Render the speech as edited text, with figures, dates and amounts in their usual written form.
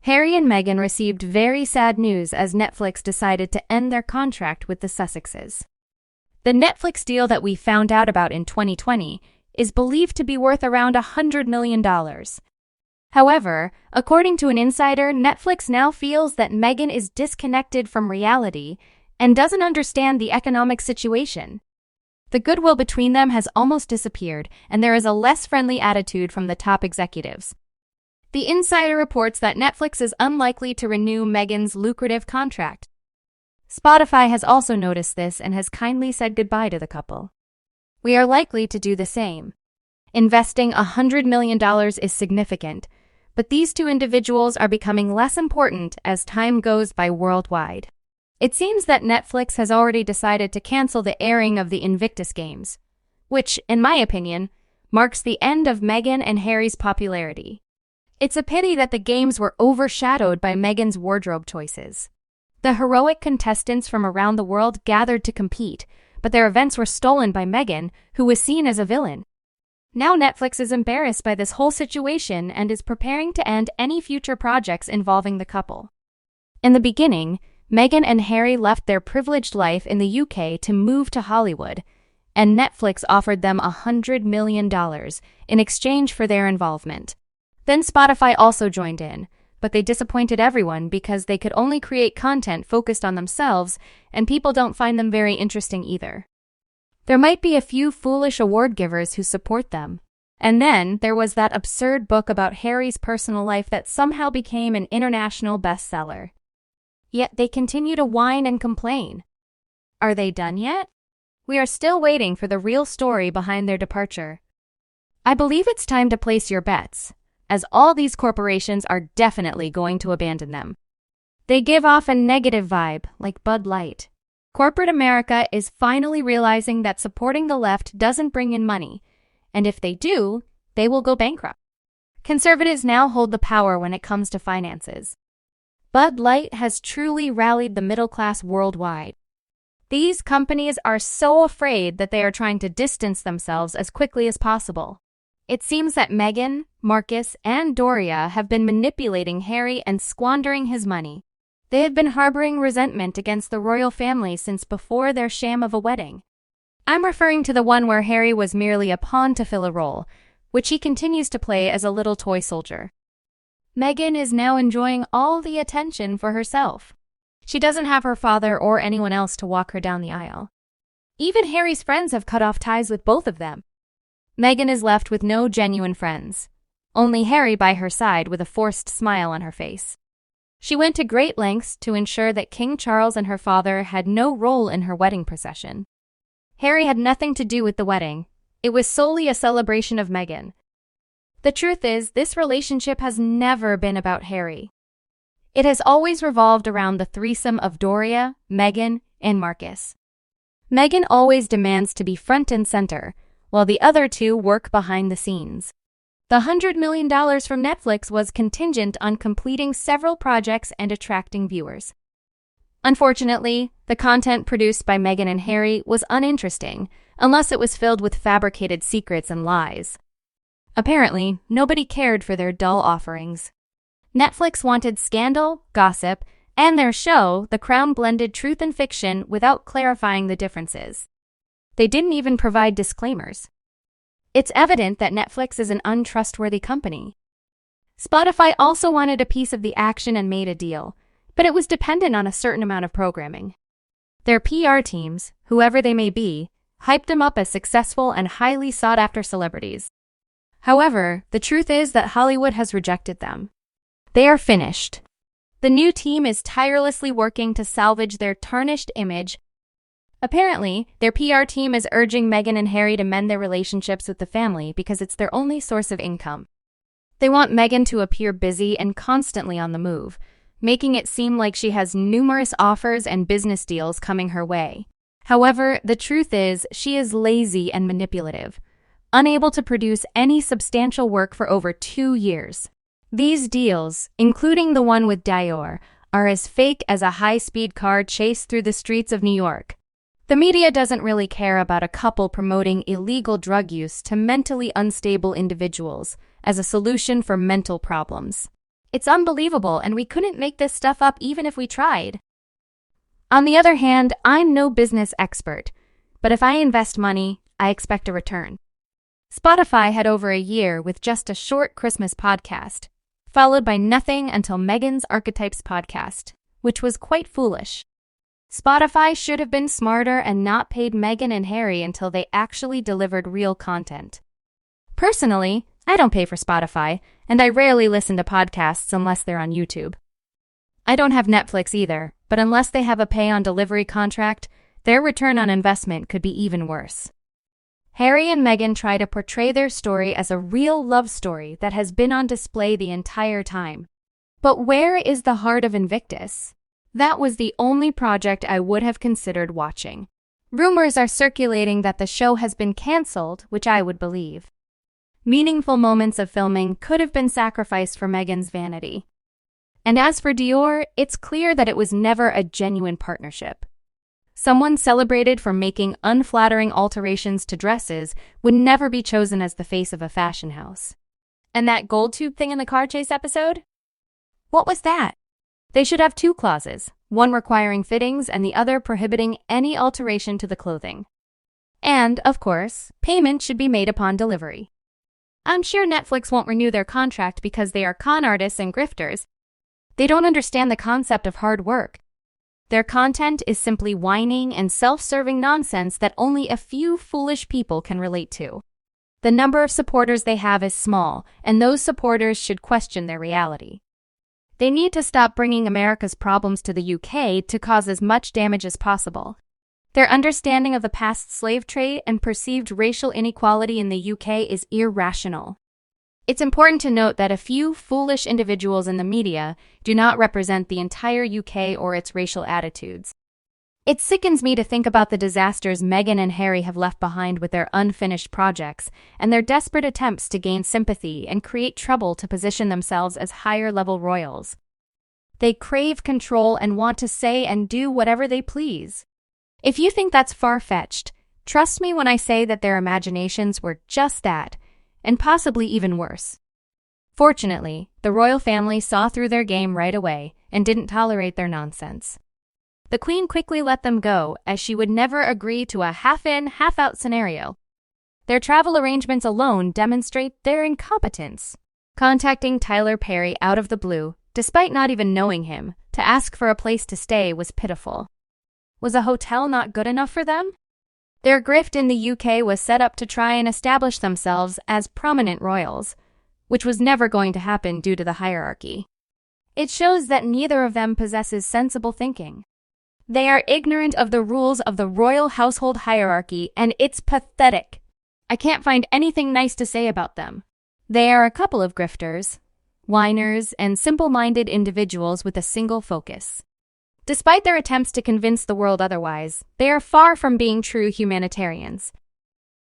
Harry and Meghan received very sad news as Netflix decided to end their contract with the Sussexes. The Netflix deal that we found out about in 2020 is believed to be worth around $100 million. However, according to an insider, Netflix now feels that Meghan is disconnected from reality and doesn't understand the economic situation. The goodwill between them has almost disappeared, and there is a less friendly attitude from the top executives. The insider reports that Netflix is unlikely to renew Meghan's lucrative contract. Spotify has also noticed this and has kindly said goodbye to the couple. We are likely to do the same. Investing $100 million is significant, but these two individuals are becoming less important as time goes by worldwide. It seems that Netflix has already decided to cancel the airing of the Invictus Games, which, in my opinion, marks the end of Meghan and Harry's popularity. It's a pity that the games were overshadowed by Meghan's wardrobe choices. The heroic contestants from around the world gathered to compete, but their events were stolen by Meghan, who was seen as a villain. Now Netflix is embarrassed by this whole situation and is preparing to end any future projects involving the couple. In the beginning, Meghan and Harry left their privileged life in the UK to move to Hollywood, and Netflix offered them $100 million in exchange for their involvement. Then Spotify also joined in, but they disappointed everyone because they could only create content focused on themselves, and people don't find them very interesting either. There might be a few foolish award givers who support them. And then there was that absurd book about Harry's personal life that somehow became an international bestseller. Yet they continue to whine and complain. Are they done yet? We are still waiting for the real story behind their departure. I believe it's time to place your bets, as all these corporations are definitely going to abandon them. They give off a negative vibe, like Bud Light. Corporate America is finally realizing that supporting the left doesn't bring in money, and if they do, they will go bankrupt. Conservatives now hold the power when it comes to finances. Bud Light has truly rallied the middle class worldwide. These companies are so afraid that they are trying to distance themselves as quickly as possible. It seems that Meghan, Marcus, and Doria have been manipulating Harry and squandering his money. They have been harboring resentment against the royal family since before their sham of a wedding. I'm referring to the one where Harry was merely a pawn to fill a role, which he continues to play as a little toy soldier. Meghan is now enjoying all the attention for herself. She doesn't have her father or anyone else to walk her down the aisle. Even Harry's friends have cut off ties with both of them. Meghan is left with no genuine friends, only Harry by her side with a forced smile on her face. She went to great lengths to ensure that King Charles and her father had no role in her wedding procession. Harry had nothing to do with the wedding. It was solely a celebration of Meghan. The truth is, this relationship has never been about Harry. It has always revolved around the threesome of Doria, Meghan, and Marcus. Meghan always demands to be front and center, while the other two work behind the scenes. The $100 million from Netflix was contingent on completing several projects and attracting viewers. Unfortunately, the content produced by Meghan and Harry was uninteresting, unless it was filled with fabricated secrets and lies. Apparently, nobody cared for their dull offerings. Netflix wanted scandal, gossip, and their show, The Crown, blended truth and fiction without clarifying the differences. They didn't even provide disclaimers. It's evident that Netflix is an untrustworthy company. Spotify also wanted a piece of the action and made a deal, but it was dependent on a certain amount of programming. Their PR teams, whoever they may be, hyped them up as successful and highly sought-after celebrities. However, the truth is that Hollywood has rejected them. They are finished. The new team is tirelessly working to salvage their tarnished image. Apparently, their PR team is urging Meghan and Harry to mend their relationships with the family because it's their only source of income. They want Meghan to appear busy and constantly on the move, making it seem like she has numerous offers and business deals coming her way. However, the truth is, she is lazy and manipulative, unable to produce any substantial work for over 2 years. These deals, including the one with Dior, are as fake as a high-speed car chase through the streets of New York. The media doesn't really care about a couple promoting illegal drug use to mentally unstable individuals as a solution for mental problems. It's unbelievable, and we couldn't make this stuff up even if we tried. On the other hand, I'm no business expert, but if I invest money, I expect a return. Spotify had over a year with just a short Christmas podcast, followed by nothing until Meghan's Archetypes podcast, which was quite foolish. Spotify should have been smarter and not paid Meghan and Harry until they actually delivered real content. Personally, I don't pay for Spotify, and I rarely listen to podcasts unless they're on YouTube. I don't have Netflix either, but unless they have a pay-on-delivery contract, their return on investment could be even worse. Harry and Meghan try to portray their story as a real love story that has been on display the entire time. But where is the heart of Invictus? That was the only project I would have considered watching. Rumors are circulating that the show has been cancelled, which I would believe. Meaningful moments of filming could have been sacrificed for Meghan's vanity. And as for Dior, it's clear that it was never a genuine partnership. Someone celebrated for making unflattering alterations to dresses would never be chosen as the face of a fashion house. And that gold tube thing in the car chase episode? What was that? They should have 2 clauses, one requiring fittings and the other prohibiting any alteration to the clothing. And, of course, payment should be made upon delivery. I'm sure Netflix won't renew their contract because they are con artists and grifters. They don't understand the concept of hard work. Their content is simply whining and self-serving nonsense that only a few foolish people can relate to. The number of supporters they have is small, and those supporters should question their reality. They need to stop bringing America's problems to the UK to cause as much damage as possible. Their understanding of the past slave trade and perceived racial inequality in the UK is irrational. It's important to note that a few foolish individuals in the media do not represent the entire UK or its racial attitudes. It sickens me to think about the disasters Meghan and Harry have left behind with their unfinished projects and their desperate attempts to gain sympathy and create trouble to position themselves as higher-level royals. They crave control and want to say and do whatever they please. If you think that's far-fetched, trust me when I say that their imaginations were just that, and possibly even worse. Fortunately, the royal family saw through their game right away and didn't tolerate their nonsense. The Queen quickly let them go, as she would never agree to a half-in, half-out scenario. Their travel arrangements alone demonstrate their incompetence. Contacting Tyler Perry out of the blue, despite not even knowing him, to ask for a place to stay was pitiful. Was a hotel not good enough for them? Their grift in the UK was set up to try and establish themselves as prominent royals, which was never going to happen due to the hierarchy. It shows that neither of them possesses sensible thinking. They are ignorant of the rules of the royal household hierarchy, and it's pathetic. I can't find anything nice to say about them. They are a couple of grifters, whiners, and simple-minded individuals with a single focus. Despite their attempts to convince the world otherwise, they are far from being true humanitarians.